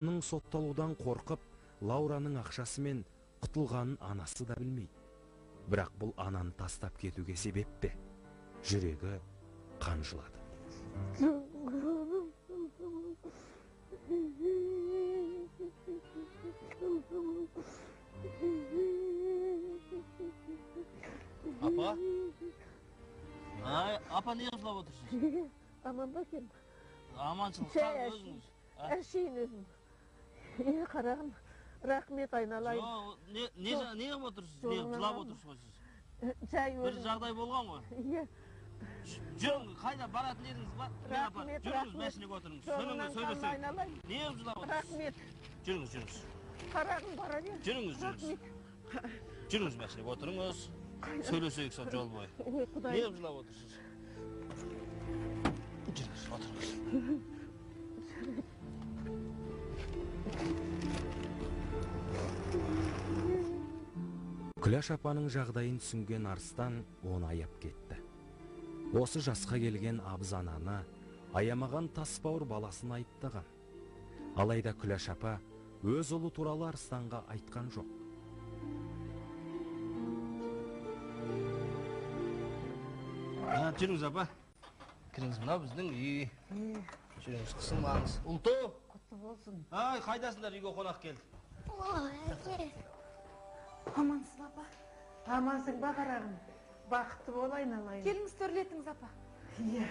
Оның сотталудан қорқып, Лаураның ақшасымен құтылғанын анасы да білмейді. Бірақ бұл ананы тастап кетуге себеп пе? Жүрегі қан жылады. Апа? Апа, не жылап отырсыз? Аман ба екен? Аманшылық, өзіңіз. Әшейін өзім. Қарағым, рахмет айналайын. Не ғып отырсыз? Не жылап отырсыз ғой сіз? Жай өзім. Бір жағдай болған ғой? Иә. Жүріңіз, қайда баратын едіңіз ба? Рахмет, жүріңіз, мәшінеге отырыңыз. Сонымен сөйлесейік. Не ғып жылап отырсыз? Рахмет. Жүріңіз. Қарағым бара бер. Жүріңіз. Жүріңіз, мәшінеге отырыңыз. Сөйлесейік сол жол бойы. Ой, Құдай. Не ғып жылап отырсыз? Жүріңіз, отырыңыз. Күләш апаның жағдайын түсінген Арыстан оны аяп кетті. Осы жасқа келген абыз ананы, аямаған тасбауыр баласын айыптаған. Алайда Күләш апа өз ұлы туралы Арыстанға айтқан жоқ. Жүріңіз, апа. Кіріңіз, мына біздің үй. Жүріңіз, қысылмаңыз. Ұлты! Құтты болсын. Ай, қайдасыңдар, үйге қонақ келді. Амансыз, апа. Амансың ба, қарағым? Бақытты бол айналайын. Келіңіз, төрлетіңіз, апа. Иә.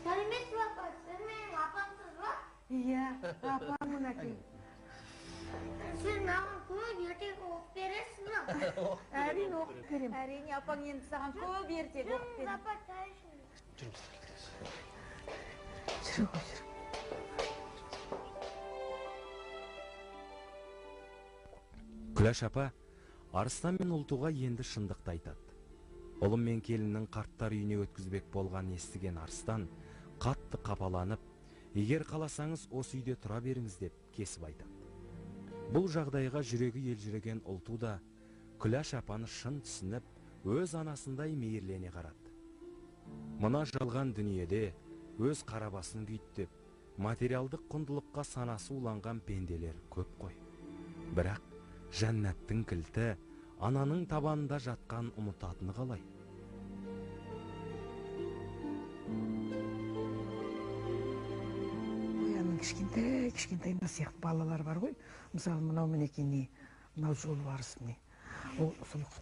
Сәлеметсіз, апа, сіз менің апамсыз ба? Иә, апамын әкең. Сіз маған көп ертегі оқып бересіз ба? Әрине оқып берем. Әрине, апаң енді саған көп ертегі оқып Жүріңіз, берем. апа, шай ішіңіз. Жүр ғой, жүр. Күләш апа Арыстан мен Ұлтуға енді шындықты айтады. Ұлым мен келіннің қарттар үйіне өткізбек болған естіген Арыстан қатты қапаланып, егер қаласаңыз осы үйде тұра беріңіз деп кесіп айтады. Бұл жағдайға жүрегі елжіреген Ұлту да Күләш апаны шын түсініп, өз анасындай мейірлене қарады. Мына жалған дүниеде өз қарабасын күйттеп, материалдық құндылыққа санасы уланған пенделер көп қой. Бірақ жәннаттың кілті ананың табанында жатқан ұмытатыны қалай? Қоянның кішкентай сияқты балалар бар ғой. Мысалы, мынау мінекей, мынау жолбарыс міне. Ол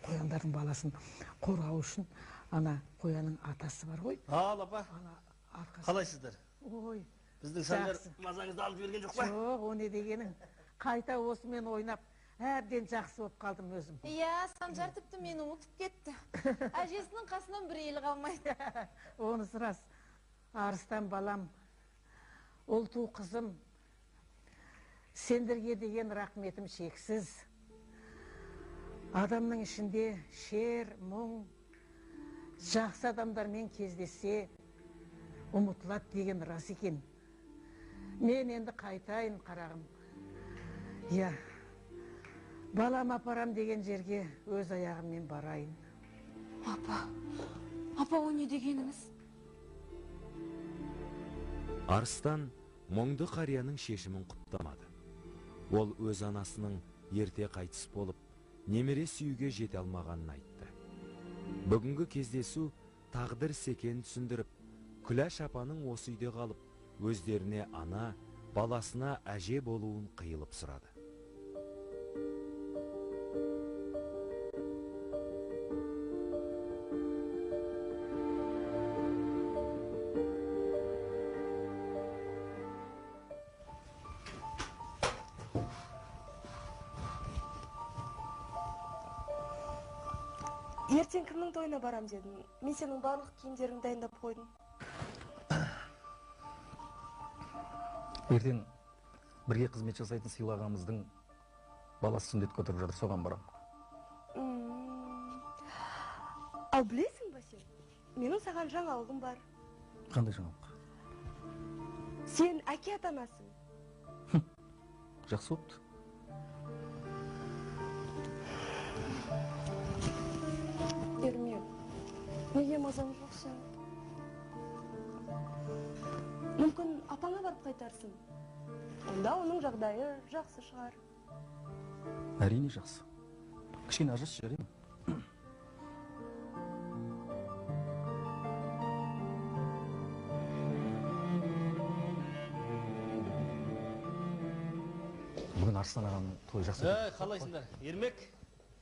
қояндардың баласын қорғау үшін ана қоянның атасы бар ғой. Ал, апа. Қалайсыздар? Ой, біздің Санжар мазаңызды алып берген жоқ па? жоқ, о не дегенің. Қайта осымен ойнап, әбден жақсы болып қалдым өзім. Иә, Санжар тіпті мені ұмытып кетті. Әжесінің қасынан бір елі қалмайды. Онысы рас. Арыстан балам, Ұлту қызым, сендерге деген рахметім шексіз. Адамның ішінде шер, мұң, жақсы адамдармен кездессе, ұмытылады деген рас екен. Мен енді қайтайын, қарағым. Иә, балам апарам деген жерге өз аяғыммен барайын. Апа, о не дегеніңіз? Арыстан мұңды қарияның шешімін құптамады. Ол өз анасының ерте қайтыс болып, немере сүюге жете алмағанын айтты. Бүгінгі кездесу тағдыр секен түсіндіріп, Күләш апаның осы үйде қалып, өздеріне ана, баласына әже болуын қиылып сұрады. Ертең кімнің тойына барам дедім. Мен сенің барлық киімдеріңді дайындап қойдым. Ертең бірге қызмет жасайтын сыйлағамыздың баласы сүндетке отырып жатыр, соған барам. Ал білесің ба сен? Менің саған жаңалығым бар. Қандай жаңалық? Сен әке атанасың. Жақсы болыпты. Ермек, неге мазаң жоқсың? Мүмкін апаңа барып қайтарсың. Онда оның жағдайы жақсы шығар. Әрине жақсы. Кішкене ажырасып жіберейін. Бүгін Арыстан ағаның тойы жақсы өтті. Қалайсыңдар? Ермек?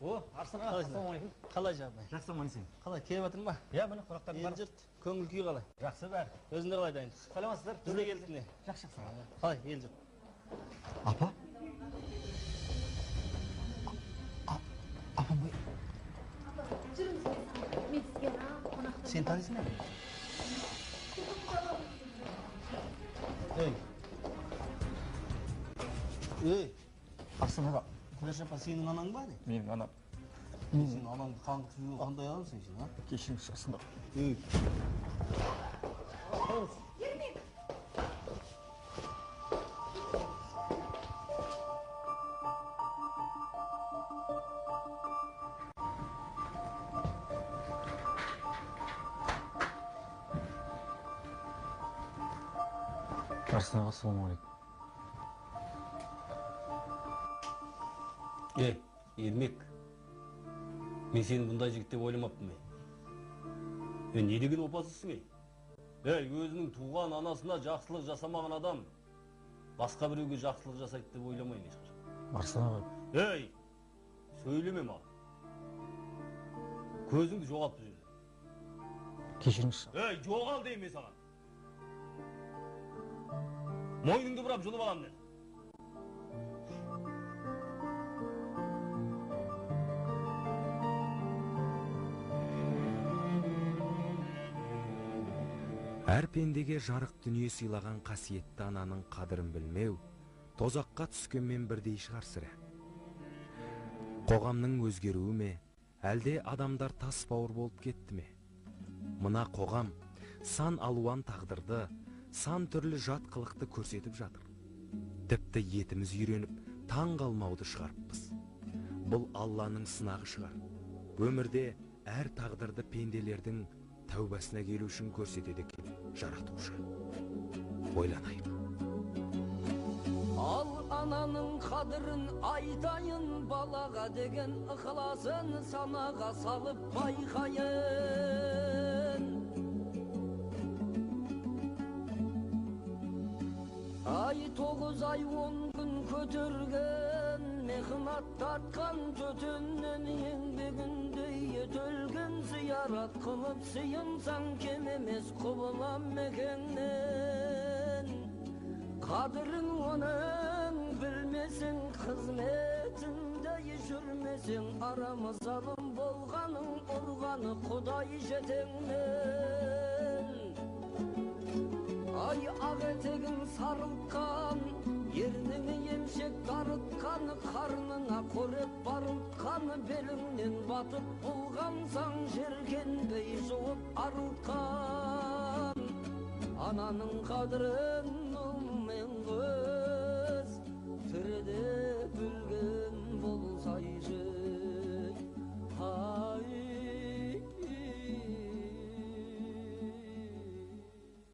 О, Арыстан аға, Қалайсың? Қалай жағдай? Жақсы аман-есен. Қалай, келіп жатырың ба? Иә, міне қонақтардың Ел жұрт, көңіл күй қалай? жақсы бәрі. Өзіңдер қалай дайынсыз? Саламатсыздар? Біз де келдік не? Жақсы. Қалай, ел жұрт? Апа? Апам бай. Сен танисың ба? Ей, Арыстан аға, Күләш апа, сенің анаң ба не? менің анам. Сен анаңды қаңғытып қандай адамсың сен, а? Кешіріңіз, Арыстан аға. Ей. Арыстан аға, ассалаумағалейкум. Ермек, мен сені бұндай жігіт деп ойламаппын мен. Не деген опасызсың, өзінің туған анасына жақсылық жасамаған адам басқа біреуге жақсылық жасайды деп ойламаймын ешқашан. Арыстан аға. Сөйлеме маған. Көзіңді жоғалт бұл жерде. Кешіріңіз. Жоғал деймін мен саған. Мойныңды бұрап жұлып алам деді. Әр пендеге жарық дүние сыйлаған қасиетті ананың қадірін білмеу, тозаққа түскенмен бірдей шығар сірә. Қоғамның өзгеруі ме, әлде адамдар тас бауыр болып кетті ме? Мына қоғам сан алуан тағдырды, сан түрлі жат қылықты көрсетіп жатыр. Тіпті етіміз үйреніп, таң қалмауды шығарыппыз. Бұл Алланың сынағы шығар. Өмірде әр тағдырды пенделердің тәубасына келу үшін көрсетеді екен жаратушы. Ойланайық. Ал ананың қадірін айтайын, балаға деген ықыласын санаға салып байқайын. Ай 9 ай 10 күн көтерген, мехнат тартқан төтеннен еңбегінде етілген зиярат қылып сыйынсаң кем емес құбылам мекеннен. Қадірін оның білмесең, қызметінде жүрмесең, арамыз алым болғаның ұрғаны Құдай жетеңнен. Ай ақ етегің сарылтқан, ерніңе емшек дарытқан, қарныңа қорек барылтқан, беліңнен батып болғансаң жеркенбей жуып арылтқан. Ананың қадірін ұлмен